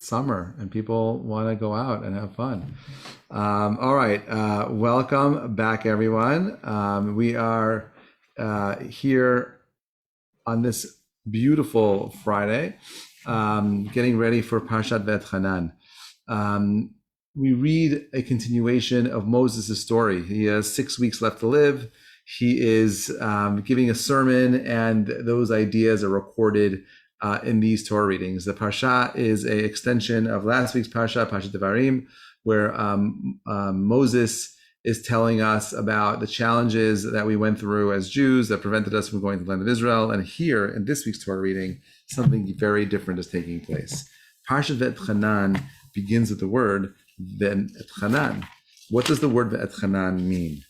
summer and people want to go out and have fun. All right. Welcome back, everyone. We are here on this beautiful Friday, getting ready for Parashat Vaetchanan. We read a continuation of Moses' story. He has 6 weeks left to live. He is giving a sermon, and those ideas are recorded in these Torah readings. The Parashat is an extension of last week's Parashat Devarim, where Moses is telling us about the challenges that we went through as Jews that prevented us from going to the land of Israel. And here, in this week's Torah reading, something very different is taking place. Parashat Vaetchanan begins with the word Vaetchanan. What does the word Vaetchanan mean?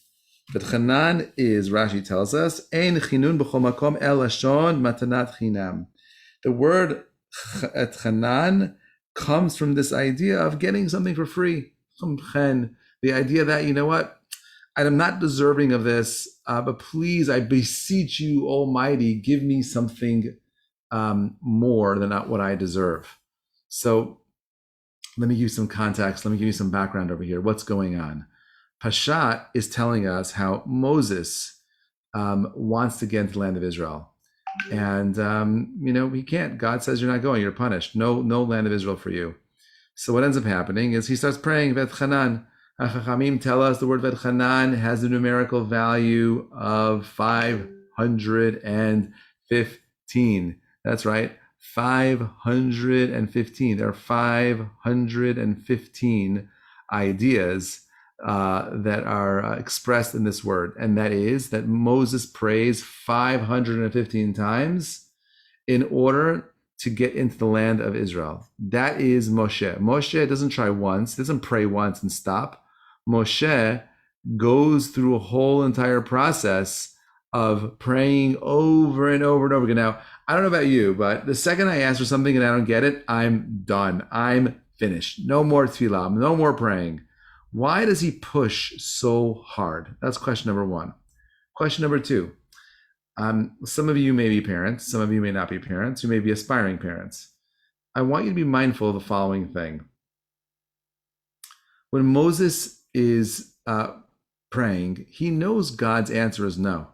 Vaetchanan is, Rashi tells us, Ein chinun b'chol makom el lashon matanat chinam. The word Vaetchanan comes from this idea of getting something for free. The idea that, you know what, I'm not deserving of this, but please, I beseech you, Almighty, give me something more than what I deserve. So let me give you some context. Let me give you some background over here. What's going on? Parashat is telling us how Moses wants to get into the land of Israel. And, he can't. God says you're not going. You're punished. No land of Israel for you. So what ends up happening is he starts praying, Vaetchanan. Chachamim tell us the word Vaetchanan has a numerical value of 515. That's right, 515. There are 515 ideas that are expressed in this word. And that is that Moses prays 515 times in order to get into the land of Israel. That is Moshe. Moshe doesn't try once, doesn't pray once and stop. Moshe goes through a whole entire process of praying over and over and over again. Now, I don't know about you, but the second I ask for something and I don't get it, I'm done. I'm finished. No more tefillah, no more praying. Why does he push so hard? That's question number one. Question number two. Some of you may be parents, some of you may not be parents, you may be aspiring parents. I want you to be mindful of the following thing. When Moses is praying, he knows God's answer is no.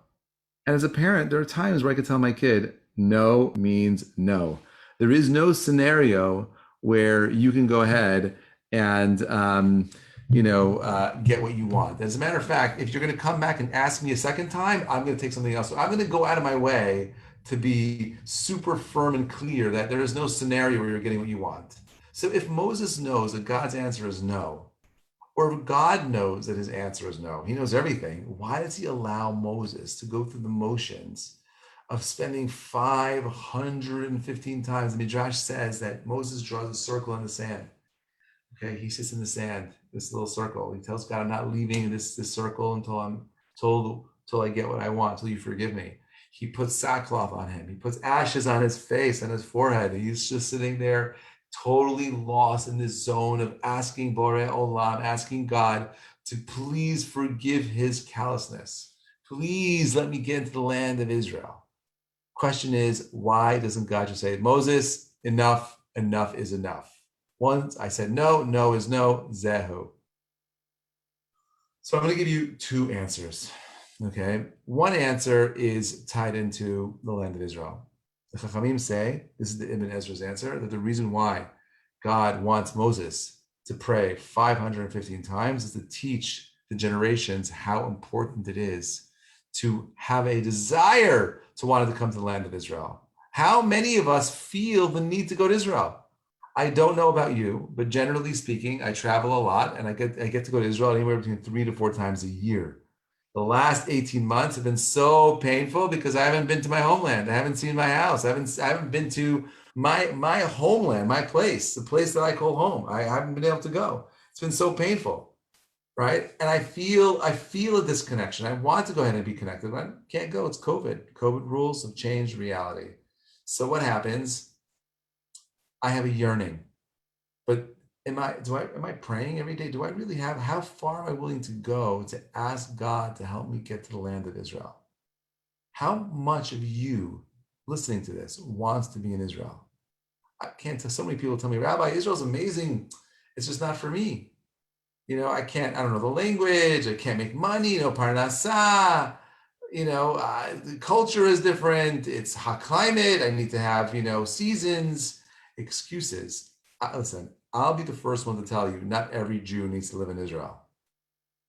And as a parent, there are times where I could tell my kid, no means no. There is no scenario where you can go ahead and get what you want. As a matter of fact, if you're going to come back and ask me a second time, I'm going to take something else. So I'm going to go out of my way to be super firm and clear that there is no scenario where you're getting what you want. So if Moses knows that God's answer is no, or if God knows that his answer is no, he knows everything, why does he allow Moses to go through the motions of spending 515 times? The Midrash says that Moses draws a circle in the sand. Okay, he sits in the sand, this little circle. He tells God, I'm not leaving this circle until I get what I want, until you forgive me. He puts sackcloth on him. He puts ashes on his face, on his forehead. He's just sitting there totally lost in this zone of asking Borei Olam, asking God to please forgive his callousness. Please let me get into the land of Israel. Question is, why doesn't God just say, Moses, enough is enough? Once I said no, no is no, zehu. So I'm going to give you two answers, okay? One answer is tied into the land of Israel. The Chachamim say, this is the Ibn Ezra's answer, that the reason why God wants Moses to pray 515 times is to teach the generations how important it is to have a desire to want to come to the land of Israel. How many of us feel the need to go to Israel? I don't know about you, but generally speaking, I travel a lot and I get to go to Israel anywhere between 3 to 4 times a year. The last 18 months have been so painful because I haven't been to my homeland. I haven't seen my house. I haven't been to my homeland, my place, the place that I call home. I haven't been able to go. It's been so painful, right? And I feel a disconnection. I want to go ahead and be connected, but I can't go. It's COVID. COVID rules have changed reality. So what happens? I have a yearning, but am I praying every day? Do I really have, how far am I willing to go to ask God to help me get to the land of Israel? How much of you listening to this wants to be in Israel? I can't tell. So many people tell me, Rabbi, Israel's amazing. It's just not for me. I don't know the language. I can't make money. No parnasa. The culture is different. It's hot climate. I need to have, seasons, excuses. Listen, I'll be the first one to tell you, not every Jew needs to live in Israel,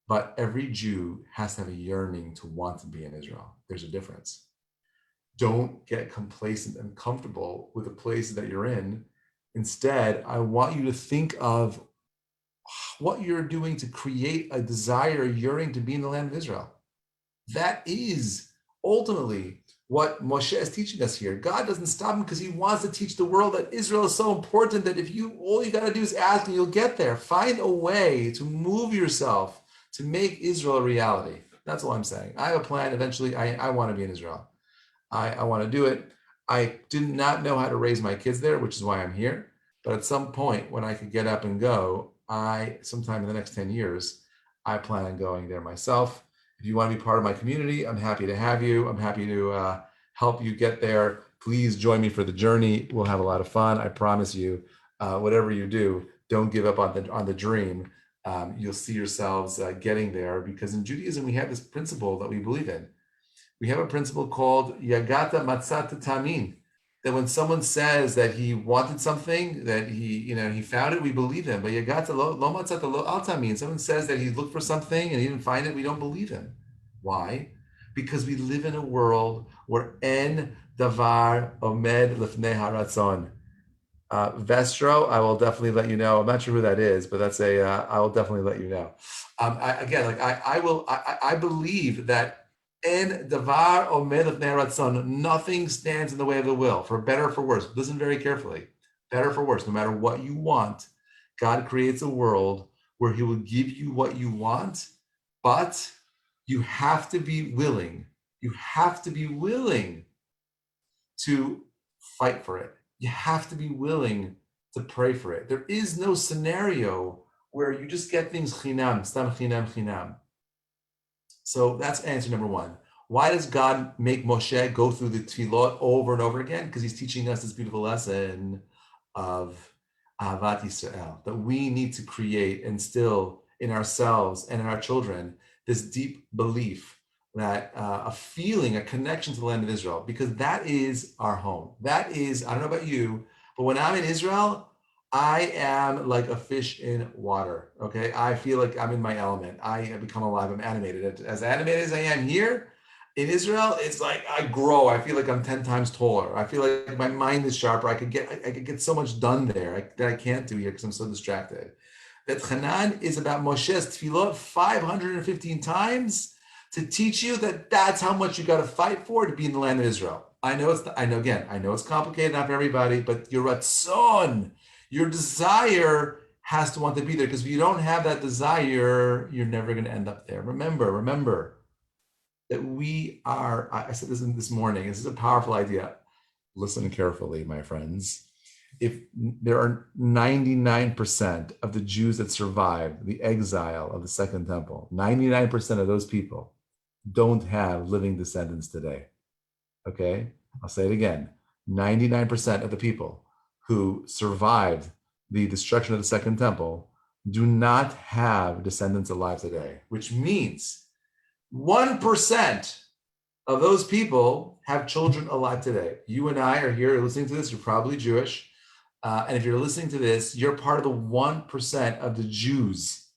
but every Jew has to have a yearning to want to be in Israel. There's a difference. Don't get complacent and comfortable with the place that you're in. Instead, I want you to think of what you're doing to create a desire, a yearning to be in the land of Israel. That is ultimately what Moshe is teaching us here. God doesn't stop him because he wants to teach the world that Israel is so important that all you got to do is ask and you'll get there. Find a way to move yourself to make Israel a reality. That's all I'm saying. I have a plan. Eventually, I want to be in Israel. I want to do it. I did not know how to raise my kids there, which is why I'm here. But at some point when I could get up and go, sometime in the next 10 years, I plan on going there myself. If you want to be part of my community, I'm happy to have you. I'm happy to help you get there. Please join me for the journey. We'll have a lot of fun. I promise you, whatever you do, don't give up on the dream. You'll see yourselves getting there, because in Judaism, we have this principle that we believe in. We have a principle called Yagata Matzata Tamin, that when someone says that he wanted something, that he found it, we believe him. But Yagata lo matzata lo al tamin. Someone says that he looked for something and he didn't find it, we don't believe him. Why? Because we live in a world where en davar omed lifnei haratzon. Vestro, I will definitely let you know. I'm not sure who that is, but that's I will definitely let you know. I believe that en davar omed lifnei haratzon, nothing stands in the way of the will, for better or for worse. Listen very carefully. Better or for worse, no matter what you want, God creates a world where he will give you what you want, but you have to be willing. You have to be willing to fight for it. You have to be willing to pray for it. There is no scenario where you just get things chinam, stam chinam, chinam. So that's answer number one. Why does God make Moshe go through the tefillot over and over again? Because he's teaching us this beautiful lesson of Ahavat Yisrael, that we need to create, instill in ourselves and in our children this deep belief, that a feeling, a connection to the land of Israel, because that is our home. That is, I don't know about you, but when I'm in Israel, I am like a fish in water, okay? I feel like I'm in my element. I become alive, I'm animated. As animated as I am here, in Israel, it's like I grow. I feel like I'm 10 times taller. I feel like my mind is sharper. I could get so much done there that I can't do here because I'm so distracted. Vaetchanan is about Moshe's tefillot 515 times to teach you that that's how much you got to fight for to be in the land of Israel. I know it's complicated, not for everybody, but your ratzon, your desire has to want to be there, because if you don't have that desire, you're never going to end up there. Remember that we are, I said this morning, this is a powerful idea. Listen carefully, my friends. If there are 99% of the Jews that survived the exile of the Second Temple, 99% of those people don't have living descendants today. Okay? I'll say it again. 99% of the people who survived the destruction of the Second Temple do not have descendants alive today, which means 1% of those people have children alive today. You and I are here listening to this. You're probably Jewish. And if you're listening to this, you're part of the 1% of the Jews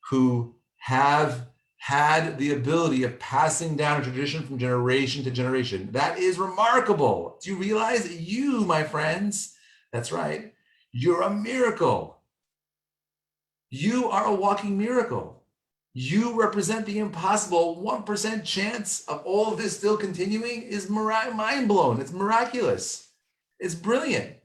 who have had the ability of passing down a tradition from generation to generation. That is remarkable. Do you realize you, my friends, that's right, you're a miracle. You are a walking miracle. You represent the impossible. 1% chance of all of this still continuing is mind blown. It's miraculous. It's brilliant.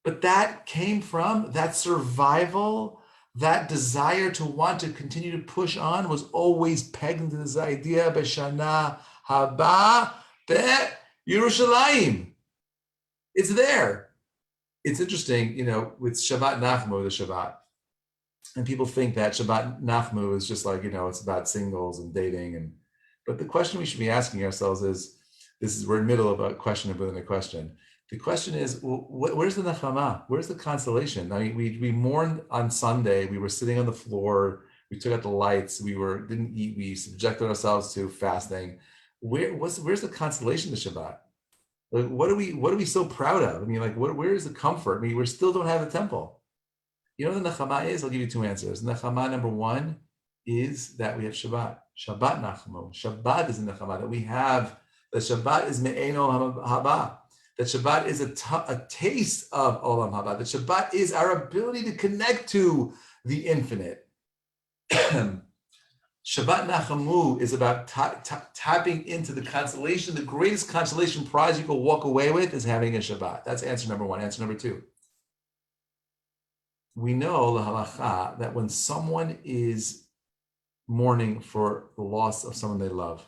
But that came from that survival, that desire to want to continue to push on was always pegged into this idea, B'shana haba Yerushalayim. It's there. It's interesting, with Shabbat Nachmu, the Shabbat. And people think that Shabbat Nachmu is just like, it's about singles and dating. But the question we should be asking ourselves is, we're in the middle of a question within a question. The question is, where's the nechama? Where's the consolation? I mean, we mourned on Sunday. We were sitting on the floor. We took out the lights. We didn't eat. We subjected ourselves to fasting. Where's the consolation to Shabbat? Like, what are we so proud of? I mean, like, where is the comfort? I mean, we still don't have a temple. You know what the nechama is? I'll give you two answers. Nechama number one is that we have Shabbat. Shabbat nachmu. Shabbat is the nechama that we have. The Shabbat is me'eno haba. That Shabbat is a taste of olam haba. That Shabbat is our ability to connect to the infinite. Shabbat Nachamu is about tapping into the consolation. The greatest consolation prize you can walk away with is having a Shabbat. That's answer number one. Answer number two. We know, la halacha, that when someone is mourning for the loss of someone they love,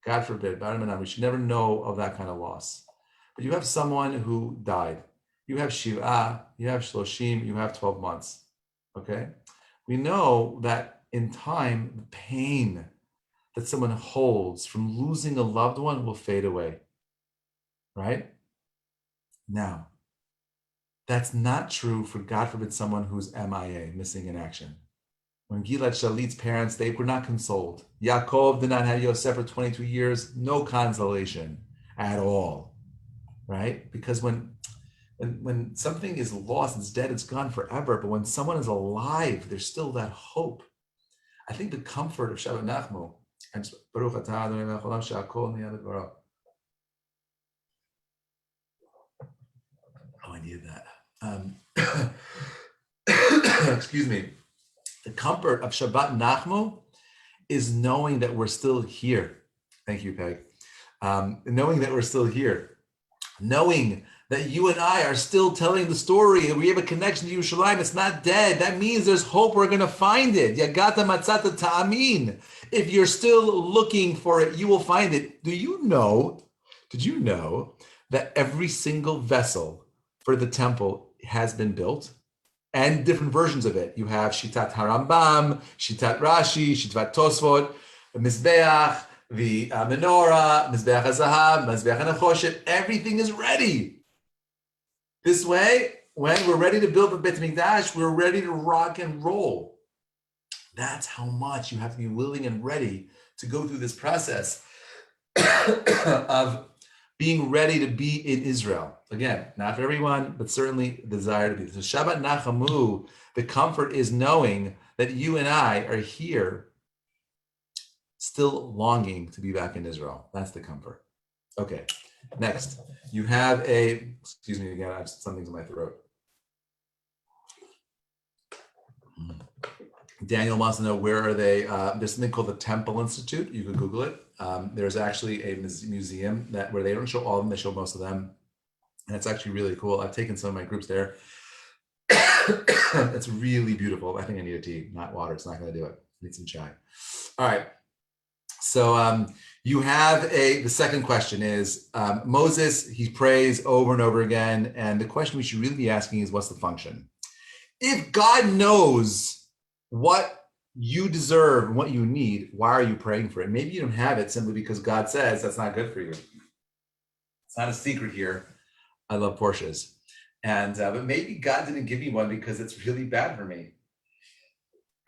God forbid, we should never know of that kind of loss. But you have someone who died. You have Shiva, you have Shloshim, you have 12 months, okay? We know that in time, the pain that someone holds from losing a loved one will fade away, right? Now, that's not true for, God forbid, someone who's MIA, missing in action. When Gilad Shalit's parents, they were not consoled. Yaakov did not have Yosef for 22 years, no consolation at all, right? Because when something is lost, it's dead, it's gone forever. But when someone is alive, there's still that hope. I think the comfort of Shabbat Nachmu, Baruch atah Adonai melech haolam she'akol nהיה b'dvaro. Oh, I needed that. Excuse me. The comfort of Shabbat Nachmu is knowing that we're still here. Thank you, Peg. Knowing that we're still here. Knowing that you and I are still telling the story and we have a connection to Yerushalayim. It's not dead. That means there's hope. We're going to find it. Yagata matzata ta'amin. If you're still looking for it, you will find it. Did you know that every single vessel for the temple has been built? And different versions of it. You have Shitat Harambam, Shitat Rashi, Shitat Tosfot, the Mizbeach, the Menorah, Mizbeach HaZahav, Mizbeach HaNechoshet. Everything is ready. This way, when we're ready to build the Beit Mikdash, we're ready to rock and roll. That's how much you have to be willing and ready to go through this process of being ready to be in Israel. Again, not for everyone, but certainly desire to be. So Shabbat Nachamu, the comfort is knowing that you and I are here still longing to be back in Israel. That's the comfort. Okay, next. You have excuse me again, I have something in my throat. Daniel wants to know, where are they? There's something called the Temple Institute. You can Google it. There's actually a museum where they don't show all of them, they show most of them. And it's actually really cool. I've taken some of my groups there. It's really beautiful. I think I need a tea, not water. It's not going to do it. I need some chai. All right. So you have the second question is, Moses, he prays over and over again. And the question we should really be asking is, what's the function? If God knows what you deserve and what you need, why are you praying for it? Maybe you don't have it simply because God says that's not good for you. It's not a secret here. I love Porsches. And but maybe God didn't give me one because it's really bad for me.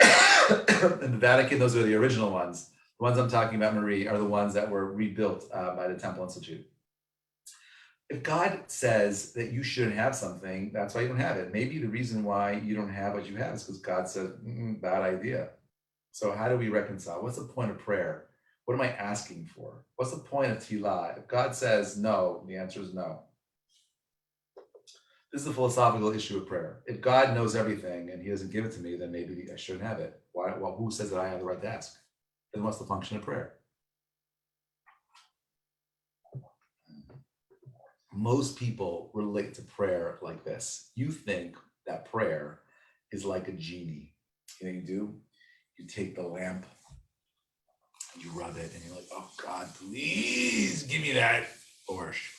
In the Vatican, those are the original ones. The ones I'm talking about, Marie, are the ones that were rebuilt by the Temple Institute. If God says that you shouldn't have something, that's why you don't have it. Maybe the reason why you don't have what you have is because God said, bad idea. So how do we reconcile? What's the point of prayer? What am I asking for? What's the point of tefillah? If God says no, the answer is no. This is a philosophical issue of prayer. If God knows everything and he doesn't give it to me, then maybe I shouldn't have it. Why? Well, who says that I have the right to ask? Then what's the function of prayer? Most people relate to prayer like this. You think that prayer is like a genie. You know what you do? You take the lamp, you rub it, and you're like, oh God, please give me that Porsche.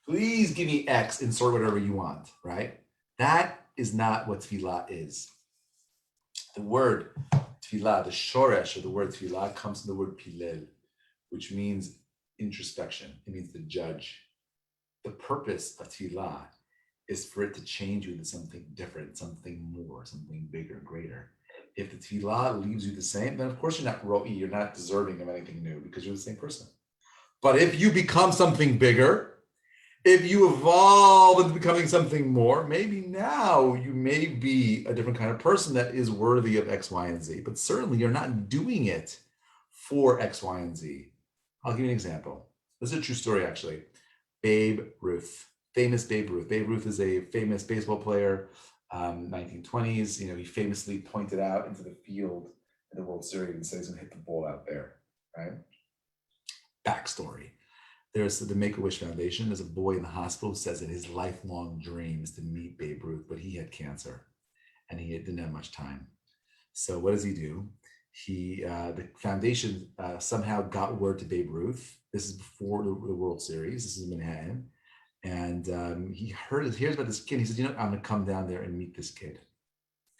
Please give me X, insert whatever you want, right? That is not what tefillah is. The word tefillah, the shoresh of the word tefillah comes from the word pilel, which means introspection. It means the judge. The purpose of tefillah is for it to change you into something different, something more, something bigger, greater. If the tefillah leaves you the same, then of course you're not ro'i, you're not deserving of anything new because you're the same person. But if you become something bigger, if you evolve into becoming something more, maybe now you may be a different kind of person that is worthy of X, Y, and Z. But certainly you're not doing it for X, Y, and Z. I'll give you an example. This is a true story, actually. Babe Ruth, famous Babe Ruth. Babe Ruth is a famous baseball player, 1920s. You know, he famously pointed out into the field in the World Series and said he's going to hit the ball out there, right? Backstory. There's the Make-A-Wish Foundation. There's a boy in the hospital who says that his lifelong dream is to meet Babe Ruth, but he had cancer and he didn't have much time. So what does he do? The foundation somehow got word to Babe Ruth. This is before the World Series. This is in Manhattan. And he hears about this kid. He says, you know, I'm going to come down there and meet this kid.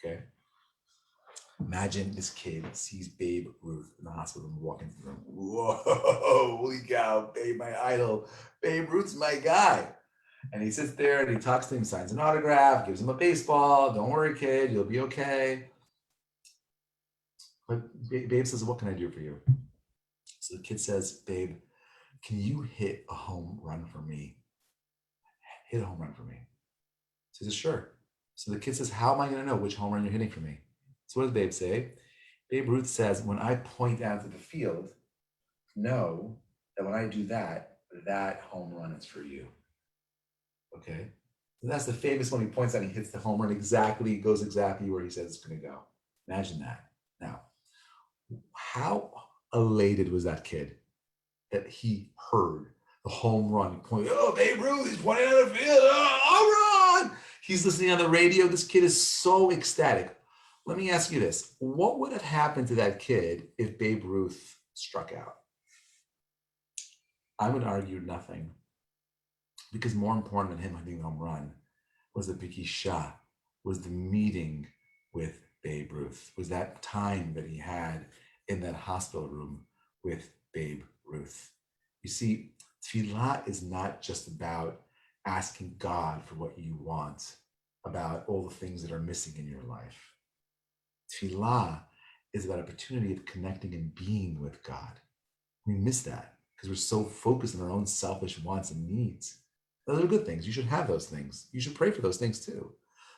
Okay. Imagine this kid sees Babe Ruth in the hospital and walking through the room. Whoa, holy cow, Babe, my idol. Babe Ruth's my guy. And he sits there and he talks to him, signs an autograph, gives him a baseball. Don't worry, kid, you'll be okay. But Babe says, what can I do for you? So the kid says, Babe, can you hit a home run for me? Hit a home run for me. So he says, sure. So the kid says, how am I going to know which home run you're hitting for me? So what does Babe say? Babe Ruth says, when I point out to the field, know that when I do that, that home run is for you. Okay? And that's the famous one. He points out, he hits the home run exactly, goes exactly where he says it's going to go. Imagine that. Now, how elated was that kid that he heard the home run? He pointed, oh, Babe Ruth, he's pointing out the field, home run! He's listening on the radio. This kid is so ecstatic. Let me ask you this. What would have happened to that kid if Babe Ruth struck out? I would argue nothing. Because more important than him hitting the home run was the perasha, was the meeting with Babe Ruth, was that time that he had in that hospital room with Babe Ruth. You see, tefillah is not just about asking God for what you want, about all the things that are missing in your life. Tefillah is about opportunity of connecting and being with God. We miss that because we're so focused on our own selfish wants and needs. Those are good things. You should have those things. You should pray for those things too,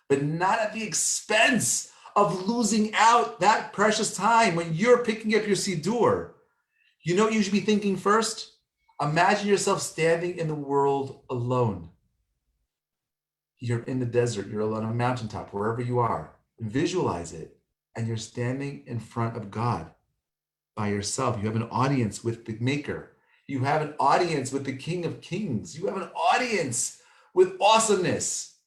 but not at the expense of losing out that precious time when you're picking up your siddur. You know what you should be thinking first? Imagine yourself standing in the world alone. You're in the desert, you're on a mountaintop, wherever you are. Visualize it. And you're standing in front of God by yourself. You have an audience with the Maker. You have an audience with the King of Kings. You have an audience with awesomeness.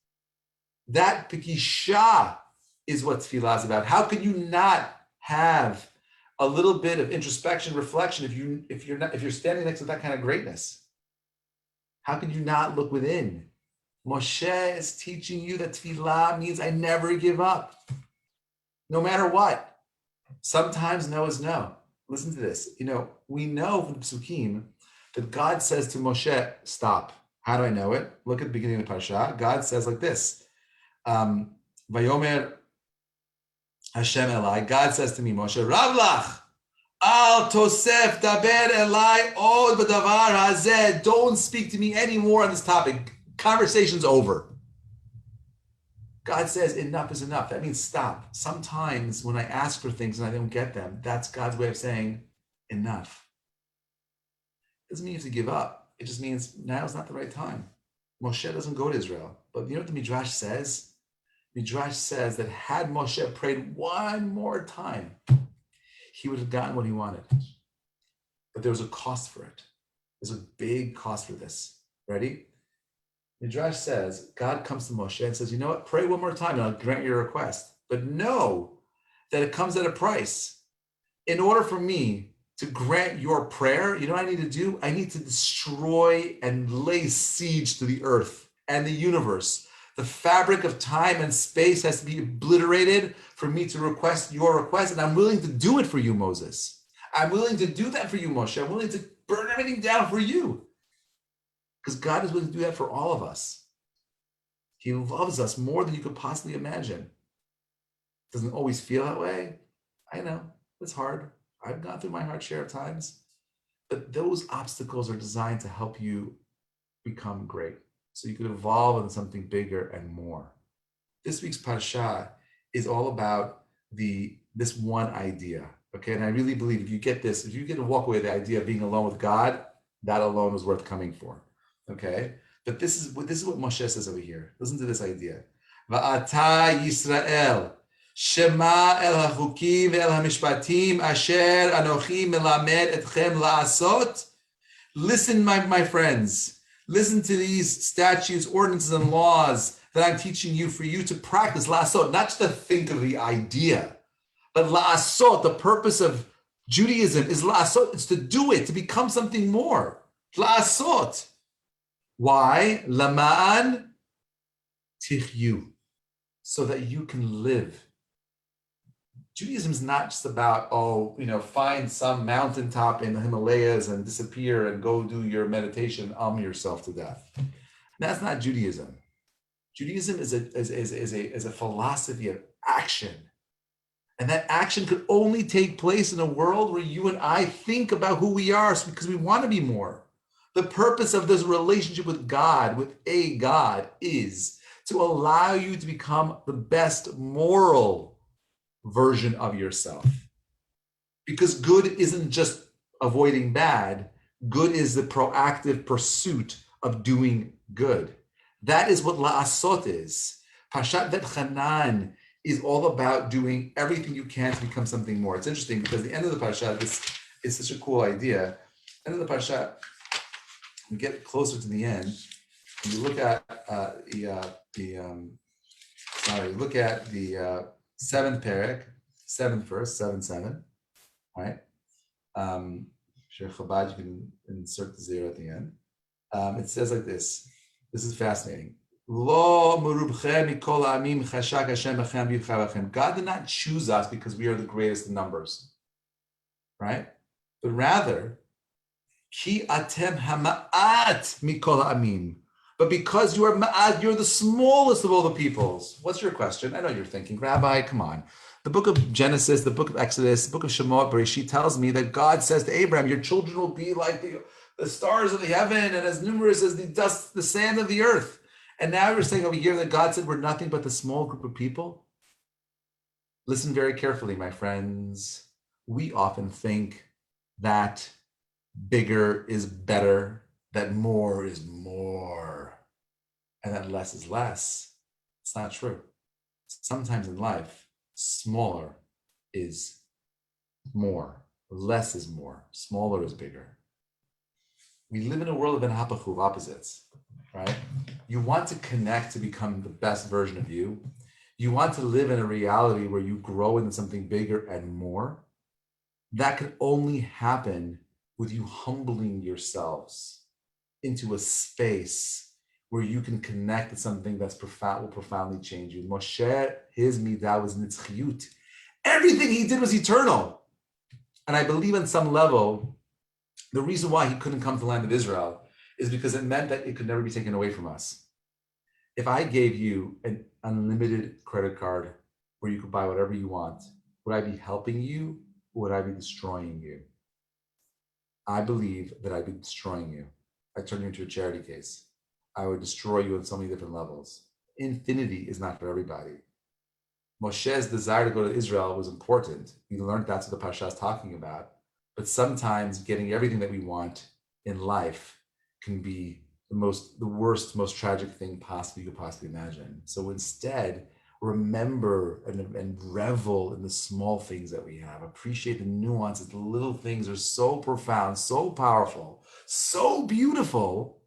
That perasha is what tefillah is about. How could you not have a little bit of introspection, reflection if you're standing next to that kind of greatness? How could you not look within? Moshe is teaching you that tefillah means I never give up. No matter what. Sometimes no is no. Listen to this. You know, we know from the Psukim that God says to Moshe, stop. How do I know it? Look at the beginning of the Parashat. God says like this. Vayomer Hashem Elai. God says to me, Moshe, Ravlach, al tosef daber elai od b'davar hazeh. Don't speak to me anymore on this topic. Conversation's over. God says enough is enough. That means stop. Sometimes when I ask for things and I don't get them, that's God's way of saying enough. It doesn't mean you have to give up. It just means now is not the right time. Moshe doesn't go to Israel. But you know what the Midrash says? Midrash says that had Moshe prayed one more time, he would have gotten what he wanted. But there was a cost for it. There's a big cost for this. Ready? Midrash says, God comes to Moshe and says, you know what, pray one more time and I'll grant your request. But know that it comes at a price. In order for me to grant your prayer, you know what I need to do? I need to destroy and lay siege to the earth and the universe. The fabric of time and space has to be obliterated for me to request your request. And I'm willing to do it for you, Moses. I'm willing to do that for you, Moshe. I'm willing to burn everything down for you. Because God is willing to do that for all of us. He loves us more than you could possibly imagine. Doesn't always feel that way. I know, it's hard. I've gone through my hard share of times. But those obstacles are designed to help you become great. So you could evolve into something bigger and more. This week's Parashat is all about this one idea. Okay, and I really believe if you get this, if you get to walk away with the idea of being alone with God, that alone is worth coming for. Okay, but this is what Moshe says over here. Listen to this idea. Va'ata Yisrael, Shema el hachukim ve'el hamishpatim asher anochi melamed etchem la'asot. Listen, my friends. Listen to these statutes, ordinances, and laws that I'm teaching you for you to practice. La'asot, not just to think of the idea, but la'asot, the purpose of Judaism is la'asot. It's to do it, to become something more. La'asot. Why? Lama'an tichyu. So that you can live. Judaism is not just about, find some mountaintop in the Himalayas and disappear and go do your meditation, yourself to death. That's not Judaism. Judaism is a philosophy of action. And that action could only take place in a world where you and I think about who we are because we want to be more. The purpose of this relationship with God, with a God, is to allow you to become the best moral version of yourself. Because good isn't just avoiding bad. Good is the proactive pursuit of doing good. That is what la'asot is. Parashat Vaetchanan is all about doing everything you can to become something more. It's interesting because the end of the Parashat is such a cool idea. End of the Parashat, we get closer to the end, and you look at the seventh Peric, seventh verse, 7:7, right? Sure, Chabad, you can insert the zero at the end. It says like this. This is fascinating. God did not choose us because we are the greatest in numbers, right? But rather, ki atem hama'at mikol ha'amim. But because you are ma'at, you're the smallest of all the peoples. What's your question? I know you're thinking, Rabbi, come on. The book of Genesis, the book of Exodus, the book of Shemot, Bereshit tells me that God says to Abraham, your children will be like the stars of the heaven and as numerous as the dust, the sand of the earth. And now you're saying over here that God said we're nothing but the small group of people? Listen very carefully, my friends. We often think that bigger is better, that more is more, and that less is less. It's not true. Sometimes in life, smaller is more, less is more, smaller is bigger. We live in a world of hapachuv, opposites, right? You want to connect to become the best version of you. You want to live in a reality where you grow into something bigger and more. That can only happen with you humbling yourselves into a space where you can connect to something that's profound, will profoundly change you. Moshe, his midah was nitzchiyut. Everything he did was eternal. And I believe on some level, the reason why he couldn't come to the land of Israel is because it meant that it could never be taken away from us. If I gave you an unlimited credit card where you could buy whatever you want, would I be helping you or would I be destroying you? I believe that I'd be destroying you. I'd turn you into a charity case. I would destroy you on so many different levels. Infinity is not for everybody. Moshe's desire to go to Israel was important. We learned that's what the Parashat is talking about. But sometimes getting everything that we want in life can be the worst, most tragic thing possible you could possibly imagine. So instead, remember and revel in the small things that we have. Appreciate the nuances. The little things are so profound, so powerful, so beautiful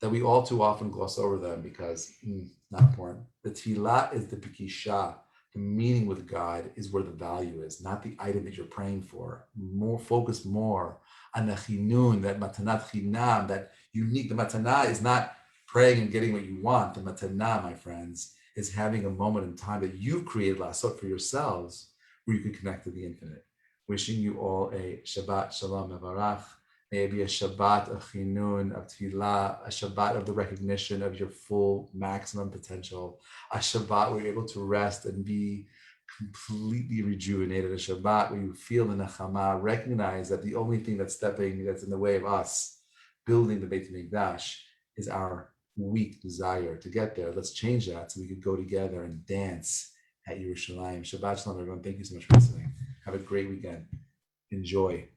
that we all too often gloss over them because not important. The tefillah is the pikisha. The meeting with God is where the value is, not the item that you're praying for. Focus more on the chinun, that matanat chinam, that unique. The matana is not praying and getting what you want. The matana, my friends, is having a moment in time that you've created lasot for yourselves where you can connect to the infinite. Wishing you all a Shabbat Shalom Mevarach May it be a Shabbat of Chinun, of Tefillah, a Shabbat of the recognition of your full maximum potential, a Shabbat where you're able to rest and be completely rejuvenated, a Shabbat where you feel the Nechama, recognize that the only thing that's in the way of us building the Beit HaMikdash is our weak desire to get there. Let's change that so we could go together and dance at Yerushalayim. Shabbat Shalom, everyone. Thank you so much for listening. Have a great weekend. Enjoy.